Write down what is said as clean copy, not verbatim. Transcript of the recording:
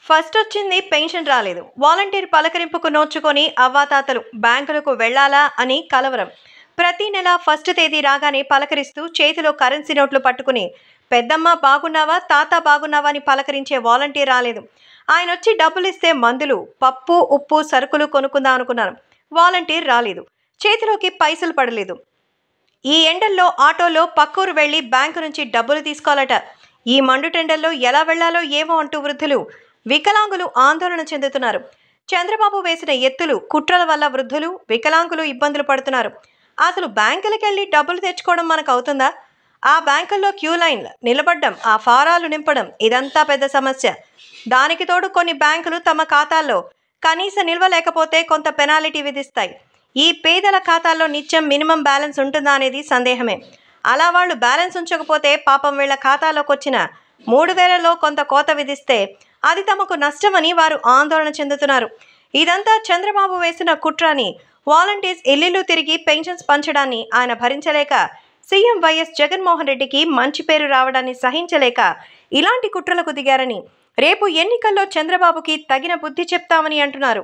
First వచ్చింది pension రాలేదు. Volunteer పలకరింపుకు నోచుకొని అవ్వాతాతలు బ్యాంకులకు వెళ్లాలా అని కలవరం. ప్రతి నెల ఫస్ట్ తేదీ రాగానే పలకరిస్తూ చేతిలో కరెన్సీ నోట్లు పట్టుకుని పెద్దమ్మ బాగున్నావా, తాత బాగున్నావా అని పలకరించే వాలంటీర్ రాలేదు. ఆయన వచ్చి డబ్బులిస్తే మందులు, పప్పు, ఉప్పు, సరుకులు కొనుక్కుందాం అనుకున్నాను. వాలంటీర్ రాలేదు. చేతిలోకి పైసలు పడలేదు. ఈ ఎండల్లో ఆటోలో పక్కూరు వెళ్లి బ్యాంకు నుంచి డబ్బులు తీసుకోవాలట. ఈ మండుటెండల్లో ఎలా వెళ్లాలో ఏమో అంటూ వృద్ధులు, వికలాంగులు ఆందోళన చెందుతున్నారు. చంద్రబాబు వేసిన ఎత్తులు, కుట్రల వల్ల వృద్ధులు, వికలాంగులు ఇబ్బందులు పడుతున్నారు. అసలు బ్యాంకులకెళ్ళి డబ్బులు తెచ్చుకోవడం మనకు అవుతుందా? ఆ బ్యాంకుల్లో క్యూ లైన్లు నిలబడ్డం, ఆ ఫారాలు నింపడం ఇదంతా పెద్ద సమస్య. దానికి తోడు కొన్ని బ్యాంకులు తమ ఖాతాల్లో కనీస నిల్వ లేకపోతే కొంత పెనాల్టీ విధిస్తాయి. ఈ పేదల ఖాతాల్లో నిత్యం మినిమం బ్యాలెన్స్ ఉంటుందా అనేది సందేహమే. అలా వాళ్ళు బ్యాలెన్స్ ఉంచకపోతే పాపం వీళ్ల ఖాతాలోకి వచ్చిన 3,000లో కొంత కోత విధిస్తే అది తమకు నష్టమని వారు ఆందోళన చెందుతున్నారు. ఇదంతా చంద్రబాబు వేసిన కుట్రని, వాలంటీర్స్ ఇల్లిల్లు తిరిగి పెన్షన్స్ పంచడాన్ని ఆయన భరించలేక, సీఎం వైఎస్ జగన్మోహన్ రెడ్డికి మంచి పేరు రావడాన్ని సహించలేక ఇలాంటి కుట్రలకు దిగారని, రేపు ఎన్నికల్లో చంద్రబాబుకి తగిన బుద్ధి చెప్తామని అంటున్నారు.